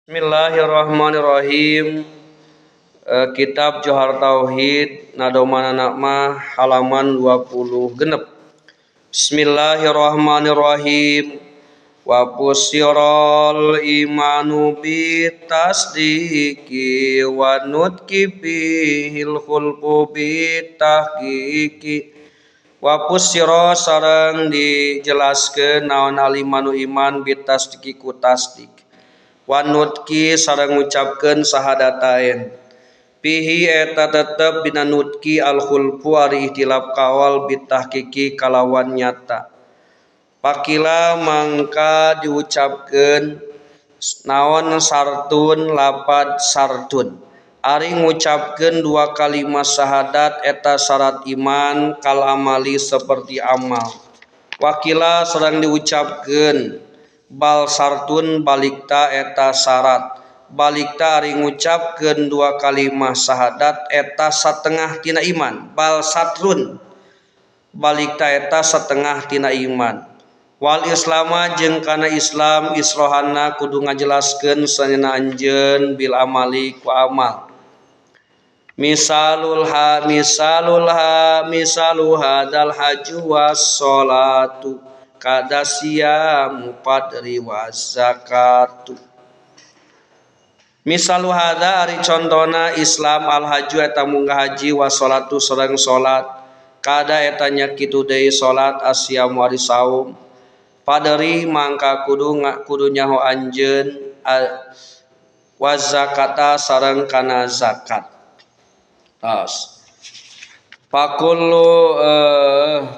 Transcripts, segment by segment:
Bismillahirrahmanirrahim. Kitab Johar Tauhid nadomana mah halaman 20 genep. Bismillahirrahmanirrahim. Wa pusyirol imanu bitasdiki wa nutki bihil khulqu bitahqiqi. Wa pusyiro sareng dijelaskeun naon alimanu iman bitasdiki ku tasdik. Wanutki sareng ngucapkeun sahadatain pihi eta tetep dina nutki al khulfu ari ihtilaf kawal bitahqiqi kalawan nyata. Pakila mangka diucapkeun naon sartun lapad sartun ari ngucapkeun dua kalimat syahadat eta syarat iman kal amali seperti amal. Wakila sareng diucapkeun bal sartun balikta eta syarat balikta ari ngucapkeun dua kalimah syahadat eta satengah tina iman bal satrun balikta eta satengah tina iman. Wal islama jeung kana islam isrohanna kudu ngajelaskeun sanana anjeun bil amali ku amal. Misalu hadal haju was sholatu kada siyamu padri was zakatu. Misalu hada ari contona Islam al haju eta munggah haji was sholatu sareng salat kada eta nya kitu deui salat asyamu ari saum padri mangka kudu nyaho anjeun was zakata sareng kana zakat.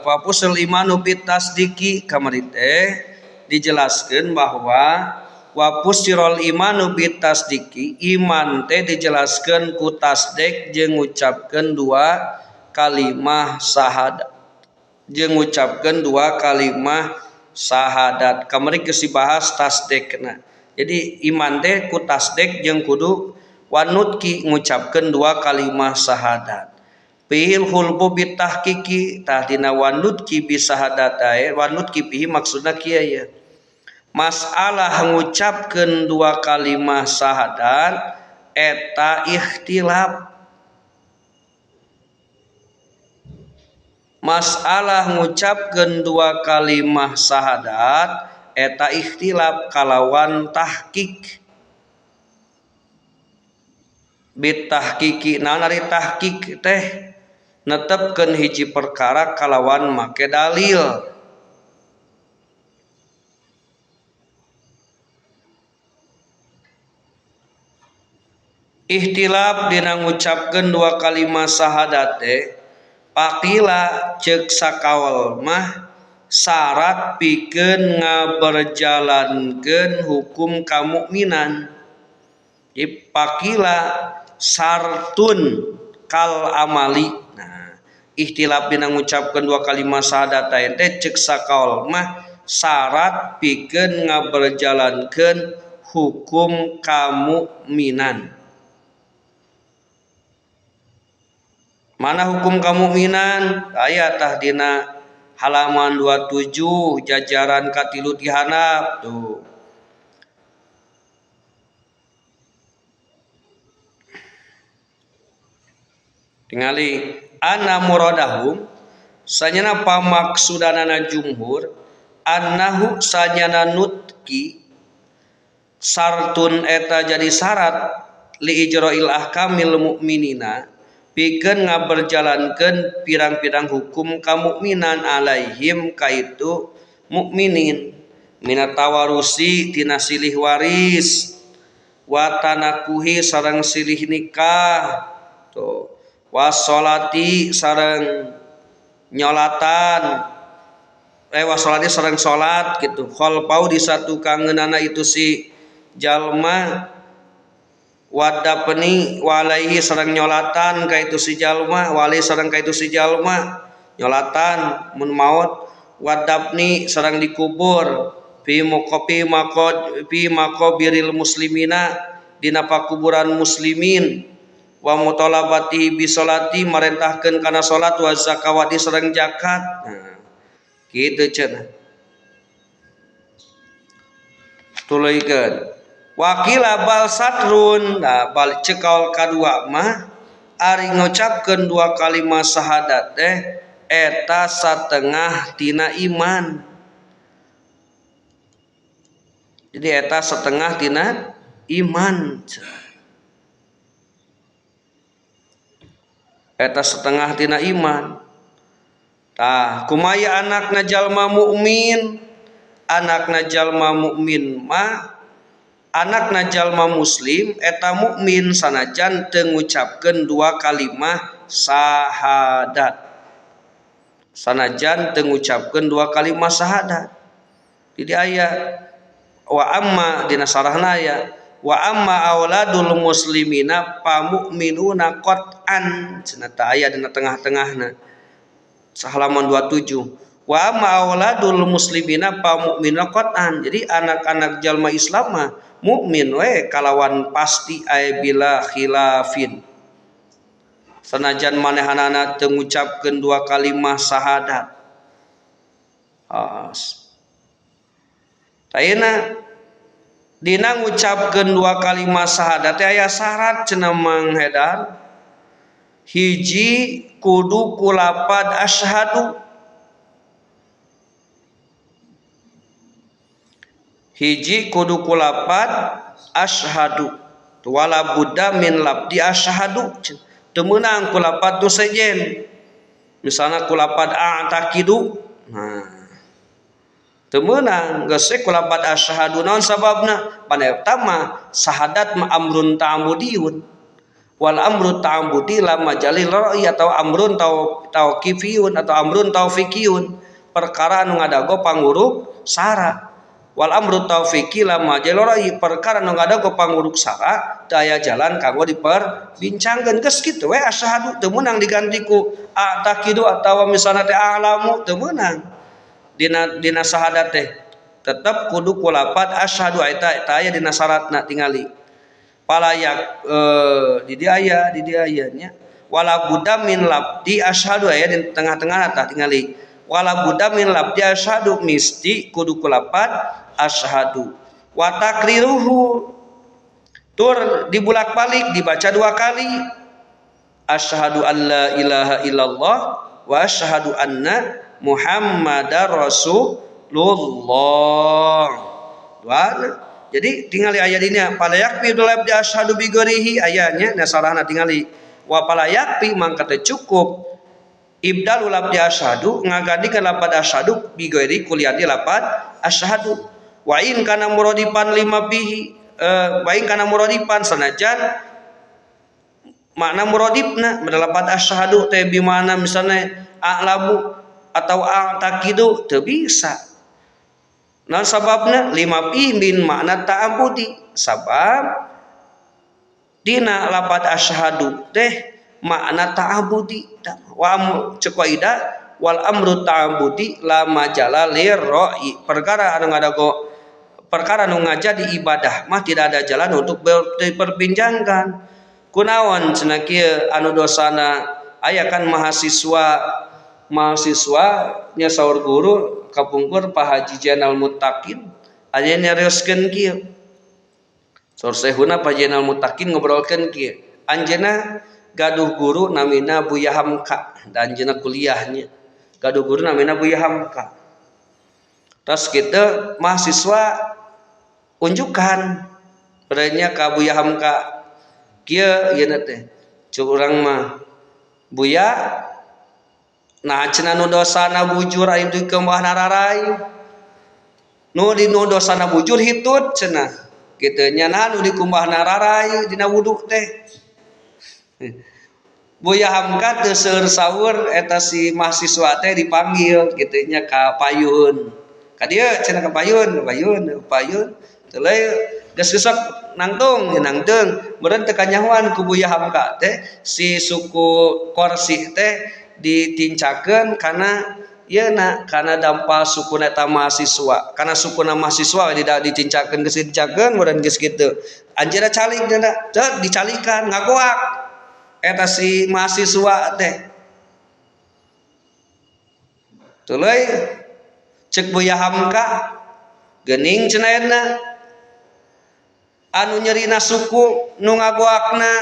Fapusul imanu bitasdiki kamari teh dijelaskeun bahwa wapusirol imanu bitasdiki iman teh dijelaskeun ku tasdik jeung ngucapkeun dua kalimah syahadat kamari geus dibahas tasdikna. Jadi iman teh ku tasdik jeung kudu wanutki ngucapkeun dua kalimah syahadat. Pihil khulbu bitahqiqi tah dina wanutki bisahadatae wanutki pihi maksudna kieu ya. Masalah ngucapkeun dua kalimah syahadat eta ikhtilaf. Masalah ngucapkeun dua kalimah syahadat eta ikhtilaf kalawan tahqiq. Bitahqiqi naon ari tahqiq teh netepkeun hiji perkara kalawan make dalil. Ikhtilaf dina ngucapkeun dua kalimah syahadat teh pakila ceuk sakawal mah syarat pikeun ngaberjalankeun hukum kamukminan. Pakila sartun kal amali. Nah, ikhtilaf dina ngucapkeun dua kalimah syahadat teh ceuk sakaol mah syarat pikeun ngaberjalankeun hukum kamukminan. Mana hukum kamukminan? Aya tah dina halaman 27 jajaran katilu ti handap tuh. Tingali anna muradahum sanyana pamaksudanana jumhur annahu sanyana nutki sartun eta jadi syarat li ijra'il ahkamil mukminina pikeun ngaberjalankeun pirang-pirang hukum kamukminan alaihim kaitu mukminin minat tawarusi tina silih waris wa tanakuhi sareng silih nikah tuh wasolati sareng nyolatan wasolati sareng salat gitu kholpau disatukangeunana itu si jalma wadapni walaihi sareng nyolatan ka itu si jalma wali sareng ka itu si jalma nyolatan mun maot wadapni sareng dikubur fi maqabiril muslimina dina pakuburan muslimin wa mutalabati bisolati marentahkeun kana salat wa zakawati sareng zakat. Nah, kitu cenah. Tuluykeun Wakila bal satrun, nah balik cekal kadua mah ari ngucapkeun dua kalimat syahadat teh eta satengah tina iman. Jadi eta setengah tina iman. Eta setengah tina iman. Tah kumaya anakna jalma mukmin, anakna jalma mukmin mah anakna jalma muslim eta mukmin sanajan teu ngucapkeun dua kalimah syahadat. Sanajan teu ngucapkeun dua kalimah syahadat. Jadi aya wa amma dina sarahna aya wa amma auladul muslimina pamu'minuna qat'an cenah teh aya dina tengah-tengahna halaman 27 wa amma auladul muslimina pamu'minuna qat'an. Jadi anak-anak jalma Islam mah mukmin we kalawan pasti ay bila khilafin sanajan manehanana teu ngucapkeun dua kalimah syahadat. Ayeuna dina ngucapkeun dua kalimat syahadat teh aya syarat cenah Mang Hedar. Hiji kudu kulapad asyhadu. Hiji kudu kulapad asyhadu. Wala budda min labdi asyhadu. Teu meunang kulapad nu sejen. Misalna kulapad a'taqidu. Nah teu meunang geus kulapad asyhadu naon sababna paneta mah syahadat mah amrun ta'budiyun wal amru ta'budi la majalil ra'i atau amrun tauqifiyun atau amrun taufiqiyun perkara anu ngadago panguruk sara wal amru taufiqi la majalil ra'i perkara anu ngadago panguruk sara teu aya jalan kanggo diperbincangkeun geus kitu we asyhadu teu meunang diganti ku a'taqidu atawa misalna teh a'lamu teu meunang. Dina syahadat teh tetep kudu kulapad asyhadu eta aya dina syaratna tingali palayak di aya nya wala budda min labdi asyhadu aya di tengah-tengah tah tingali wala budda min labdi asyhadu misti kudu kulapad asyhadu wa takriruhu tur dibulak-balik dibaca dua kali asyhadu alla ilaha illallah wa asyhadu anna Muhammadar Rasulullah. Jadi tinggali ayat ini palayak fi dolab di asyhadu bi ghairihi ayatnya nasarana tinggali wa palayak fi mangka teh cukup ibdal ulab di asyhadu ngagandikeun lapad asyhadu bi ghairi kuliati lapad asyhadu wa in kana muradipan lima bihi wa in kana muradipan sanajan makna muradibna lapad asyhadu teh bi mana misalnya a'lamu atau a'taqidu teu bisa. Nah sababna lima min makna ta'abudi sabab dina lapad asyhadu teh makna ta'abudi wa cek qaida wal amru ta'abudi la majala lirra'i perkara anu ngadago perkara anu ngajadi ibadah mah tidak ada jalan untuk diperbincangkan. Kunaon cenah kieu anu dosana aya kan mahasiswa nya saur guru kapungkur Pak Haji Jainal Muttaqin aya nyarioskeun kieu saur sehuna Pak Jainal Muttaqin ngobrolkeun kieu anjeunna gaduh guru namina Buya Hamka dan anjeunna kuliahnya gaduh guru namina Buya Hamka terus kitu mahasiswa unjukan berenya ka Buya Hamka kieu ieu teh cuk urang mah Buya nah cenah nu dosana bujur aya di kembah nararai nu di nu dosana bujur hitut cenah kitu nya nah nu di kembah nararai dina wudu teh Buya Hamka teu seueur saur eta si mahasiswa teh dipanggil kitu nya ka payun ka dieu cenah ka payun tuluy geus gesek nangtung meureun teu kanyahoan ku Buya Hamka teh si suku Korsi teh ditincakeun kana yeuna kana dampal suku eta mahasiswa kana sukuna mahasiswa tidak ditincakeun geus ditincakeun meureun geus kitu anjeunna calik deuna teu dicalikan ngagoak eta si mahasiswa teh tuluy cek Buya Hamka geuning cenah anu nyerina suku nu ngagoakna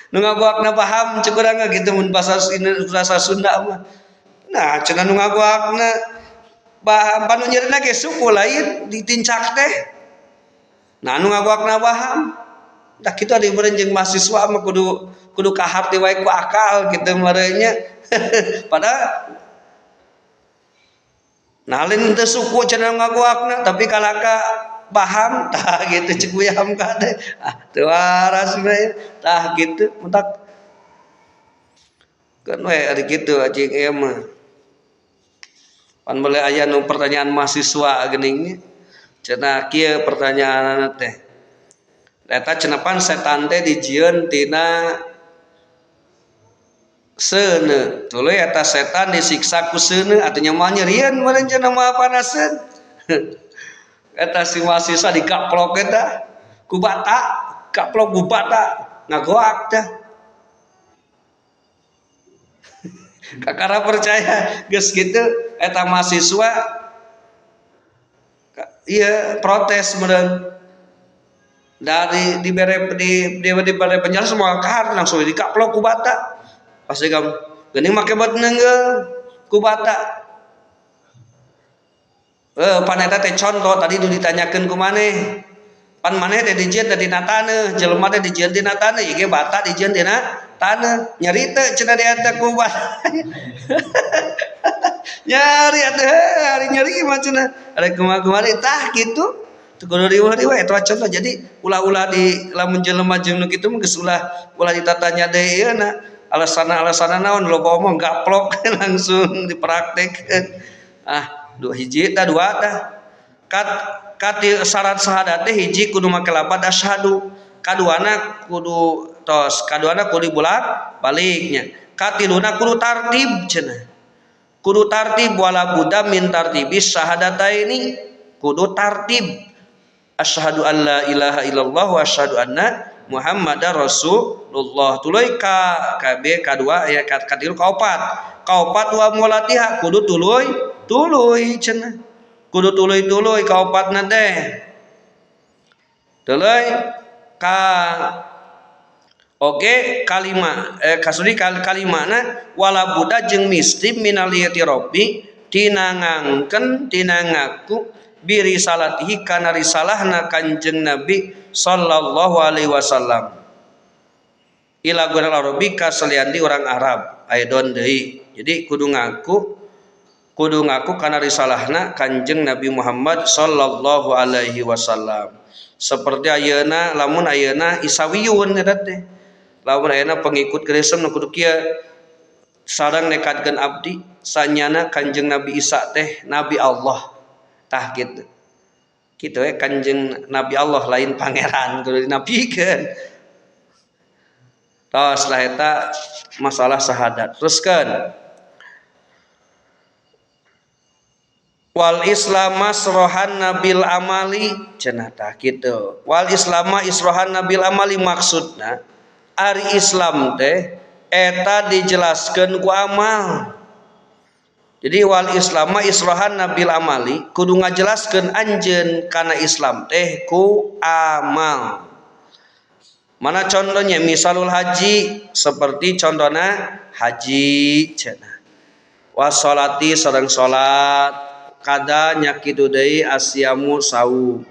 nu ngagoakna paham cek urang gitu mun bahasa Sunda mah. Nah cenah nu ngagoakna paham panu nyerina ge suku lain ditincak teh. Nah anu ngagoakna paham. Dah kitu ada meureun jeung mahasiswa mah kudu kahar ti wae ku akal kitu meureun nya. Padahal nah lain teu suku cenah ngagoakna tapi kalaka paham tah gitu cek uyam kade teu waras we tah gitu mentak kan we ari kitu ajing ieu mah pan bole aya nu pertanyaan mahasiswa geuning cenah kieu pertanyaanna teh eta cenah pan setan teh dijieun tina seuneu tuluy eta setan disiksa ku seuneu atunya moal nyerieun meureun cenah moal panaseun eta si mahasiswa dikaplok eta ku bata kaplok ku bata ngagoak teh kakara percaya geus kitu eta mahasiswa ieu protes meureun dari dibere penjara semua kahar langsung dikaplok ku bata pasti kamu geuning make bat neungeul ku bata pan eta teh contoh tadi nu ditanyakeun ku maneh pan maneh teh dijieun dina taneuh jelema teh dijieun dina taneuh ieu ge bata dijieun dina taneuh nyari teu cenah di eta ku bata nyari atuh hari nyari mah cenah are kumaha tah kitu teu kudu riweuh-riweuh eta contoh jadi ulah-ulah di lamun jelema jeung nu kitu mah geus ulah ditatanya deui euna alasan naon loba omong gaplok langsung dipraktekkeun dua hiji tah dua tah kati syarat syahadat teh hiji kudu make lafaz asyhadu kaduana kudu bolak baliknya katiluna kudu tartib cenah kudu tartib wala budda min tartibis syahadataini kudu tartib asyhadu an la ilaha illallah wa asyhadu anna muhammadar rasulullah tuluy ka KB kadua aya katilu kaopat wa mulatiha kudu tuluy cenah kudu tuluy kaopatna teh tuluy ka oke kalimana wala buddha jeung misti minal yatirobi tina ngangken tina ngaku biri salatihi kana risalahna kanjeng Nabi sallallahu alaihi wasallam ila gunal arabi ka salian di orang Arab aidon deui jadi kudu ngaku kana risalahna kanjeng Nabi Muhammad sallallahu alaihi wasallam seperti ayeuna lamun ayeuna Isawiyun eta teh lamun ayeuna pengikut Kristen nu kudu kieu sareng nekadkeun abdi sanyana kanjeng Nabi Isa teh nabi Allah tah kitu we kanjeng Nabi Allah lain pangeran kudu dinabikeun tos lah eta masalah syahadat teruskeun wal islam masrohan nabil amali cenah tah kitu wal islama isrohan nabil amali maksudna ari Islam teh eta dijelaskeun ku amal jadi wal islama isrohan nabil amali kudu ngajelaskeun anjeun kana Islam teh ku amal mana contohnya misalul haji seperti contohna haji cenah wasolati sareng salat kada nyakitu deui asyamu saum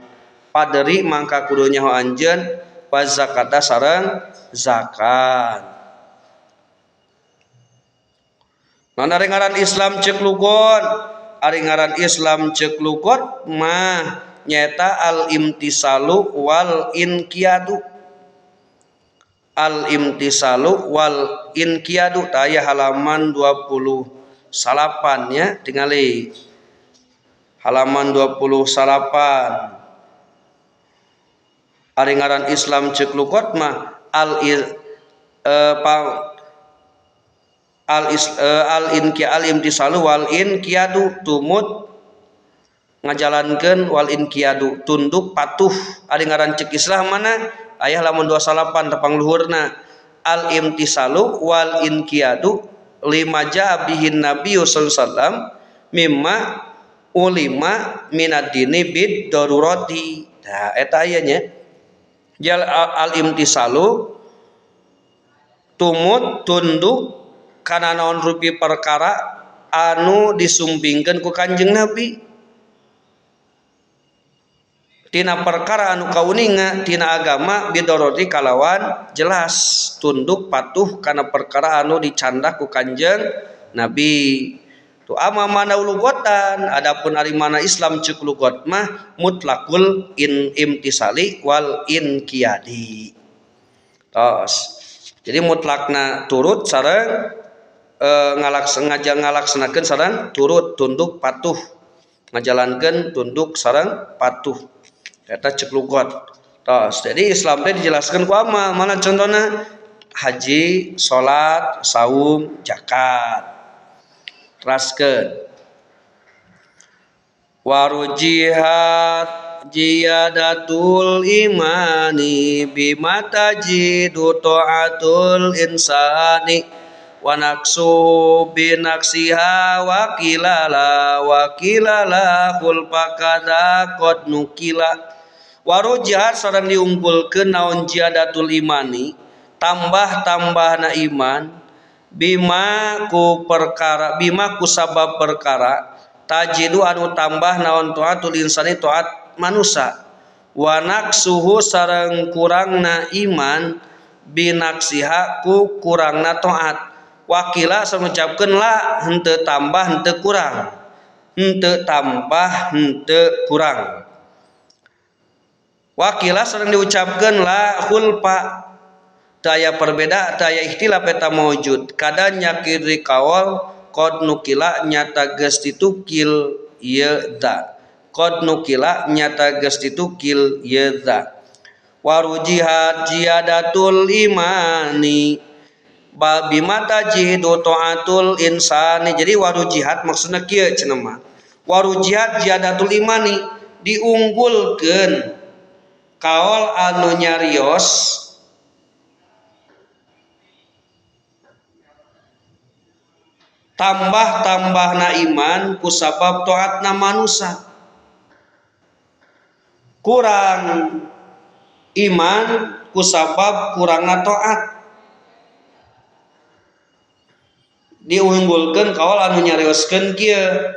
paderi mangka kudu nyaho anjeun wa zakata sareng zakat mana ngaran Islam ceuk lugot ari ngaran Islam ceuk lugot mah nyaeta al imtisalu wal inqiyadu taya halaman 28 nya tingali halaman 28 ari ngaran Islam ceuk lugot mah al imtisalu wal inqiyadu tumut ngajalankeun wal inqiyadu tunduk patuh ari ngaran ceuk Islam mana aya lamun 28 tepang luhurna al imtisalu wal inqiyadu lima ja'a bihin nabiyyu sallallahu alaihi wasallam mimma ulima minad dini bid darurati. Nah eta aya nya jal al imtisalu tumut tunduk kana naon rupi perkara anu disumpingkeun ku Kanjeng Nabi tina perkara anu kauninga tina agama bidoroti kalawan jelas tunduk patuh kana perkara anu dicandak ku Kanjeng Nabi tu ama mana lugotan adapun ari mana Islam ceuk lugot mah mutlaqul imtisali wal inqiyadi tos jadi mutlakna turut sareng ngalaksanakeun sareng turut tunduk patuh ngajalankeun tunduk sareng patuh eta ceuk lugot tos jadi Islam teh dijelaskeun ku amal mana contohna haji salat saum zakat teraskeun warujihat jiyadatul imani bimatajidu ta'atul insani wa naqsu binaksiha wa kilala khulfakada qad nukila warujihat sareng diunggulkeun naon jiyadatul imani tambah-tambahna iman bima ku sabab perkara tajidu anu tambah naon taatul insani taat manusia wa naqsuhu sareng kurangna iman binaksiha ku kurangna taat wakila samucapkeun la henteu tambah henteu kurang henteu tambah henteu kurang wakila sareng diucapkeun la khulfa daya perbeda daya ikhtilaf eta maujud kada nyakiri kaul qad nukila nyata geus ditukil ieu da qad nukila nyata geus ditukil ieu da warujihat jiyadatul imani bimata jihidu taatul insani jadi warujihat maksudna kieu cenah mah warujihat jiyadatul imani diunggulkeun kaul anu nyarios tambah-tambahna iman ku sabab taatna manusia kurang iman ku sabab kurangna taat diunggulkeun kaul anu nyarioskeun kieu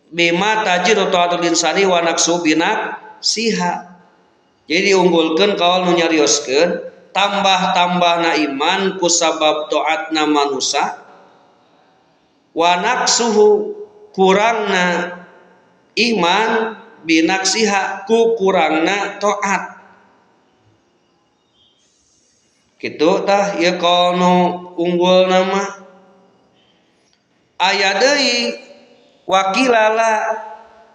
bima tajidu taatul insani wa naqsu binak siha jadi diunggulkeun kaul anu nyarioskeun tambah-tambahna iman ku sabab taatna manusia wa naqsuhu kurangna iman binaksiha ku kurangna taat kitu tah ieu kono unggul nama aya deui wakilala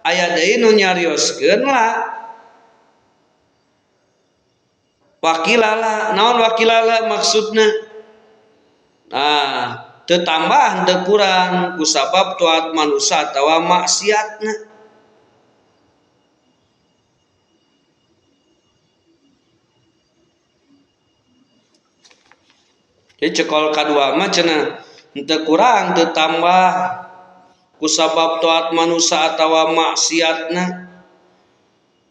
aya deui nu nyarioskeun la wakilala naon wakilala maksudna nah teu tambah teu kurang ku sabab taat manusia atawa maksiatna jadi cekol kadua mah cenah teu kurang teu tambah ku sabab taat manusia atawa maksiatna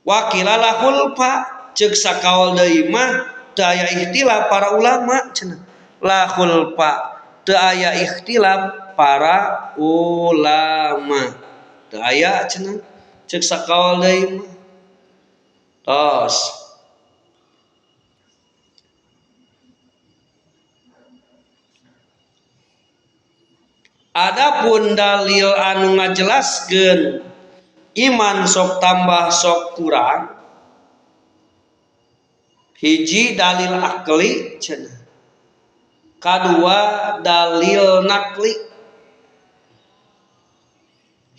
wakilala khulfa ceuk sakaol deui mah teu aya ikhtilaf para ulama cenah la khulfa teu aya ikhtilaf para ulama teu aya cenah ceuk sakaol deui mah tos adapun dalil anu ngajelaskeun iman sok tambah sok kurang hiji dalil akli cenah kadua dalil nakli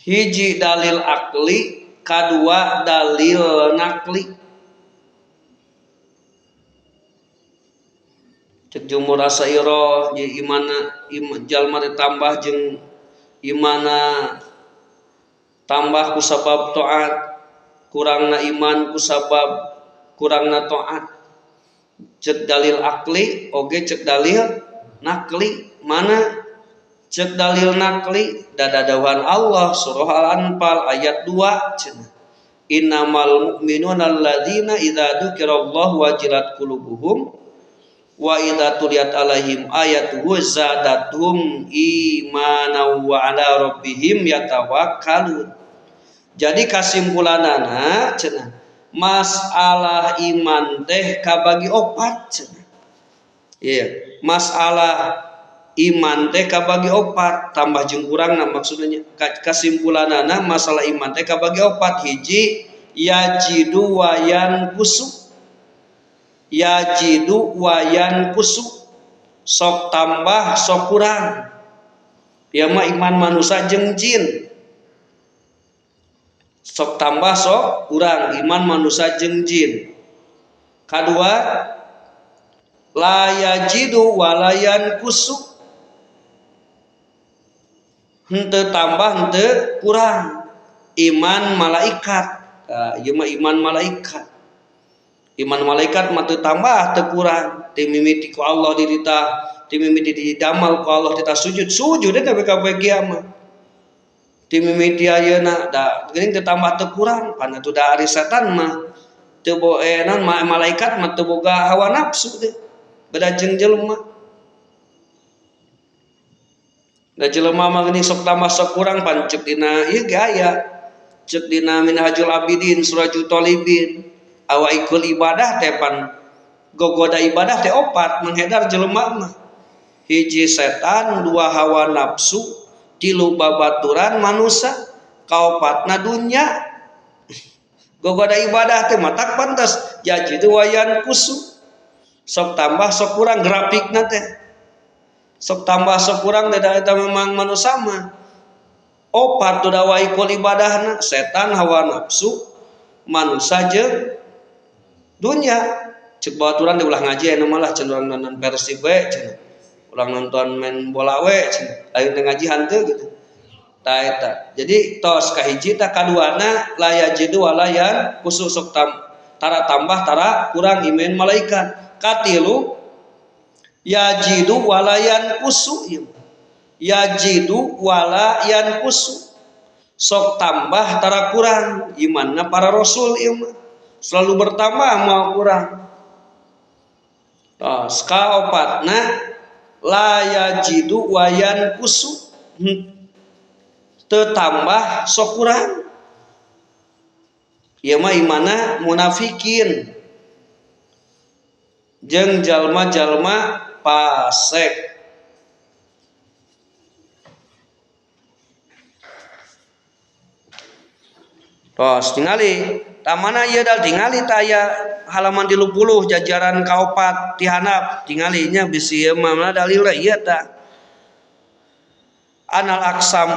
hiji dalil akli kadua dalil nakli cek jumur asairo di imana jalma ditambah jeung imana tambah ku sabab taat kurangna iman ku sabab kurangna taat cek dalil akli oge cek dalil nakli mana Cek dalil nakli dadadawan Allah surah Al-Anfal ayat 2 cenah. Innamal mu'minuna alladzina idza dzukirallahu wajilat qulubuhum wa idza tuliyat alaihim ayatuhu zadatuhum imanan wa ala rabbihim yatawakkalun. Jadi kesimpulanana cenah masalah iman teh kabagi opat cenah. Iya, masalah iman teh kabagi opat tambah jeung urangna maksudnya kesimpulanana masalah iman teh kabagi opat. Hiji yajidu wayan kusuk, yajidu wayan kusuk, sok tambah sok kurang. Ya mah iman manusia jeung jin, sok tambah sok kurang iman manusia jeung jin. Kadua la yajidu walayan kusuk, henteu tambah henteu kurang iman malaikat. Ieu mah iman malaikat. Iman malaikat mah teu tambah teu kurang, ti mimiti ku Allah dirita, ti mimiti didamal ku Allah kita sujud eta kabeh kiamat. Ti mimiti ayeuna da geuning teu tambah teu kurang, pan atuh da ari setan mah teu boenan malaikat mah teu boga hawa nafsu teh. Beda jeung jelema. Da jelema mah geuning sok tambah sok kurang pan ceuk dina ieu ge aya. Ceuk dina Minhajul Abidin Surajul Thalibin awaikul ibadah teh pan gogoda ibadah teh opat menghedar jelema mah. Hiji setan, dua hawa nafsu, tilu babaturan manusia, kaopatna dunya. Gogoda ibadah teh mah tak pantas yajidu wayan kusu. Sok tambah sok kurang grafikna teh. Sok tambah sok kurang teh eta memang manusia mah. Opat tu dawaikul ibadahna setan, hawa nafsu, manusia jeung dunya. Cek baturan diulah ngaji anu malah cenderung nonton Persib we cenah. Ulang nonton main bola we cenah. Lain teh ngaji hanteu gitu. Tah eta. Jadi tos kahiji tah kaduana la yajidu walayan khusus sok tara tambah tara kurang iman malaikat. Katilu yajidu walayan kusu ieu. Yajidu walayan kusu. Sok tambah tara kurang imanna para rasul ieu mah. Selalu bertambah mau kurang. Tos kaopatna la yajidu wayan kusu. Teu tambah sok kurang. Ieu mah imanna munafikin. Jeung jalma-jalma fasik. Tos tingali tamana ieu dal tingali tah aya halaman 30 jajaran kaopat ti handap tingali nya bisi ieu mah dalilna ieu tah. Anal aksam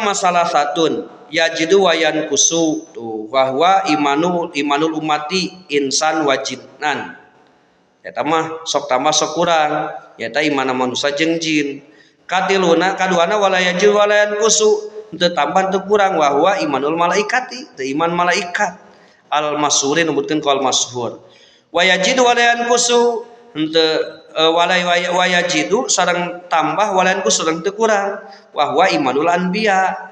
masalah satun yajidu wayan kusu tuh bahwa imanul ummati insan wajibnan. Eta mah sok tambah sok kurang eta iman manusia jeung jin. Katiluna kaduana wala yajidu walayan kusu teu tambah teu kurang bahwa imanul malaikati teu iman malaikat. Al masyhurin numbutkeun qaul masyhur. Wa yajidu walayan kusu henteu wayajidu sareng tambah walayan kusu sareng teu kurang bahwa imanul anbiya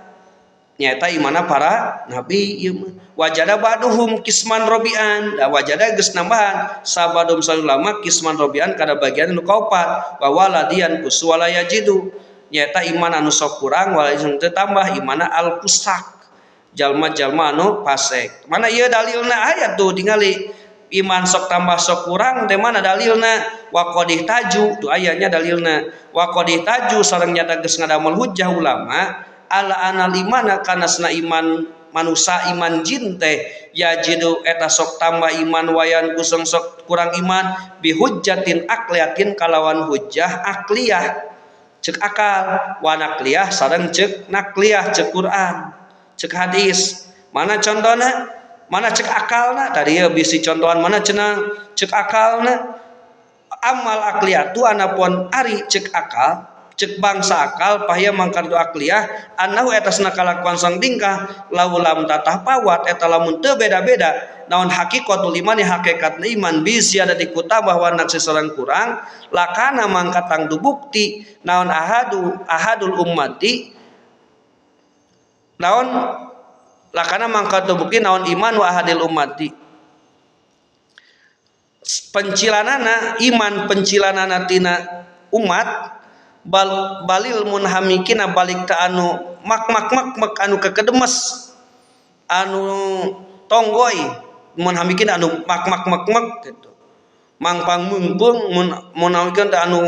nyaeta imana para nabi ieu mah. Wajada ba'duhum kisman robian da wajada geus nambahan sabadum salulama kisman robian kada bagian nu kaopat bahwa ladian kusu wala yajidu nyaeta iman anu sok kurang walayan teu tambah imana al fusak jalma-jalma anu fasik. Mana ieu dalilna aya tuh tingali iman sok tambah sok kurang teh mana dalilna wa qadih taju tu ayatnya dalilna wa qadih taju sareng nyata geus ngadamel hujjah ulama ala anal imana kanasna iman manusia iman jin teh yajidu eta sok tambah iman wayan kusung sok kurang iman bi hujjatin aqliyatin kalawan hujjah akliyah cek akal wa nakliyah sareng cek nakliyah cek Quran cek hadis. Mana contohna? Mana cek akalna tadi ya bisi contohan mana cenah cek akalna amal akliyatu anapun ari cek akal cek bangsa akal pahya mangkardu akliyah annahu etasna kalakuan sang tingkah laulam tatah pawat eta lamun teu beda-beda naon hakikatul iman hakikatna iman bisa ada dikutambah warna seseorang kurang lakana mangkatang du bukti naon ahadul ummati naon lakana mangkatu bukti naon iman wa ahadil ummati pencilanana iman pencilanana tina umat balil munhamikina balik ta anu mak anu kekedemes anu tonggoy munhamikin anu mak gitu mangpang mumpung munhamikeun anu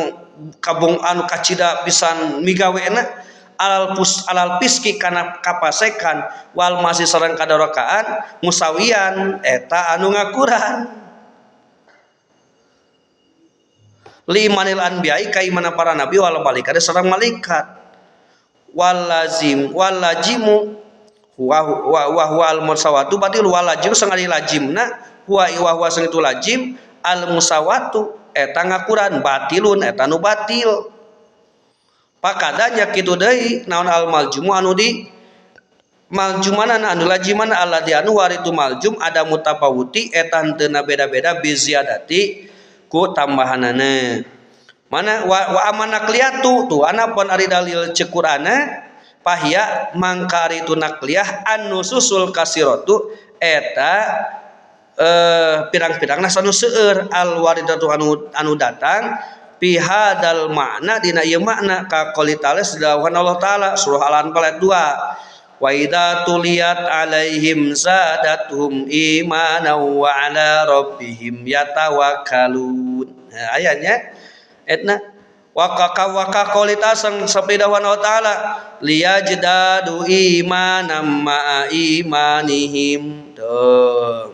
kabung anu kacida pisan migawena alal piski kana kapasekan wal masih sareng kadorokaan musawian eta anu ngakuran limanil anbiya'i kaimana para nabi wal malaikat sareng malaikat walajimu huwa al musawatu batil walajim sangali lajimna huwa sang itu lajim al musawatu eta ngakuran batilun eta nu batil pakadanya kitu deui naon al maljumu anu di maljumana anu lajiman alladzi anu waritu maljum ada mutafawuti eta henteu beda-beda biziadati ku tambahanana mana wa amana kliyatu tuh anapun ari dalil cekurana pahya mangkari tu nakliyah anu susul kasiratu eta pirang-pirangna sanu seueur al waridatu anu datang pihadal makna dina ieu makna ka qouli ta'ala sedawuhan Allah taala surah al-anfal ayat 2 wa idza tuliyat alaihim zadatuhum imanan wa ala rabbihim yatawakkalun. Nah, ayatnya etna waka qaulita sang sapidawan Allah taala liyajdadu imanam ma imanihim tuh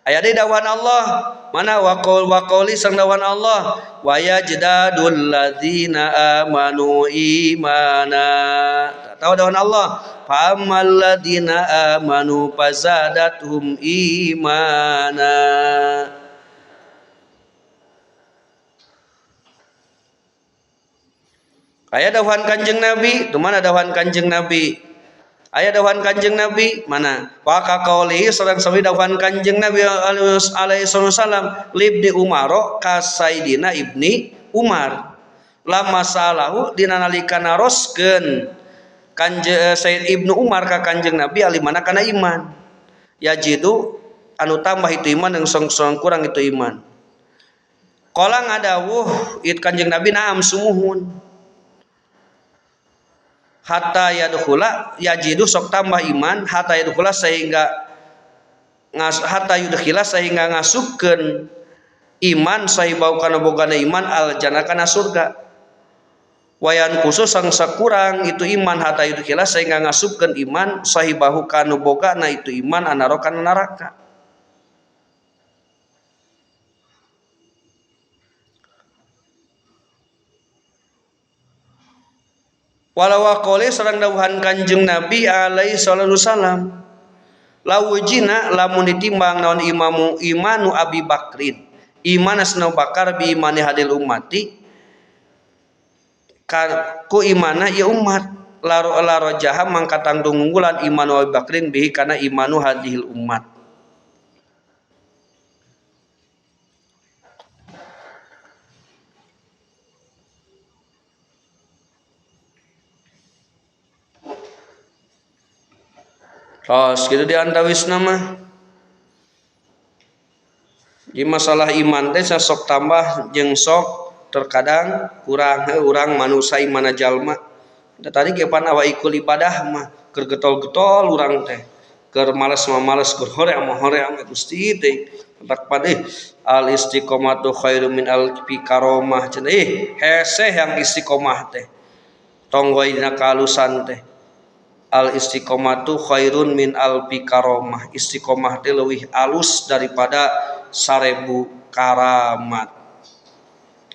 ayat di dawan Allah mana waqauli sang dawan Allah wa yajdadul ladzina amanu imana tahu dawan Allah famal ladzina amanu fazadathum imana aya dawan kanjeng Nabi tu mana dawan kanjeng Nabi aya dawan kanjeng Nabi mana wa ka qauli sareng sawi dawan kanjeng Nabi alaihi wasallam libni Umar ka Sayyidina Ibni Umar lama salahu dina nalika naroskeun kanjeng Sayyid Ibnu Umar ka kanjeng Nabi alimana kana iman yajidu anu tambah itu iman yang song kurang itu iman qala ngadawuh it kanjeng Nabi naam sumuhun hatta yadkhula yajidu sok tambah iman hatta yadkhula sehingga ngasupkeun iman sahibau kana bogana iman al jannah kana surga wayan khusus sang sakurang itu iman hatta yadkhula sehingga ngasupkeun iman sahibahu kana bogana itu iman anaro kana neraka walau qoli sareng dawuhan kanjeng Nabi alaihi salatu wasalam lawujina lamun ditimbang naon imanu Abi Bakrin iman asna Bakar bi imani hadil ummati ku imana ya umat laro jaham mangkatang tunggulan imanu Abi Bakrin bihi kana imanu hadil ummat tos kitu diantawisna mah di masalah iman teh sok tambah jeung sok terkadang kurang urang manusia imana jalma da tadi ge pan awa ikul ibadah mah keur getol-getol urang teh keur males keur hoream Gusti teh tak padeh al istiqomatu khairu min al fikaromah cenah hese yang istiqomah teh tonggoy dina kalusan teh al istiqomatu khairun min alfi karomah istiqomah teh leuwih alus daripada 1000 karamat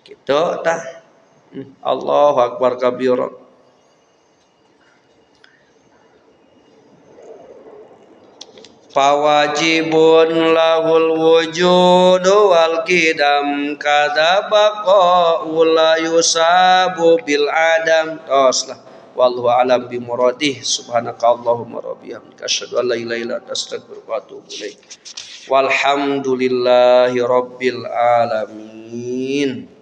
kitu tah Allahu akbar kabira fawajibun lahul wujudu wal qidam kadzabaqa la yusabu bil adam. Toslah wallahu alam bi muradih. Subhanakallahumma rabbihamdika asyhadu an la ilaha illa anta astaghfiruka wa atubu ilaik. Walhamdulillahi rabbil alamin.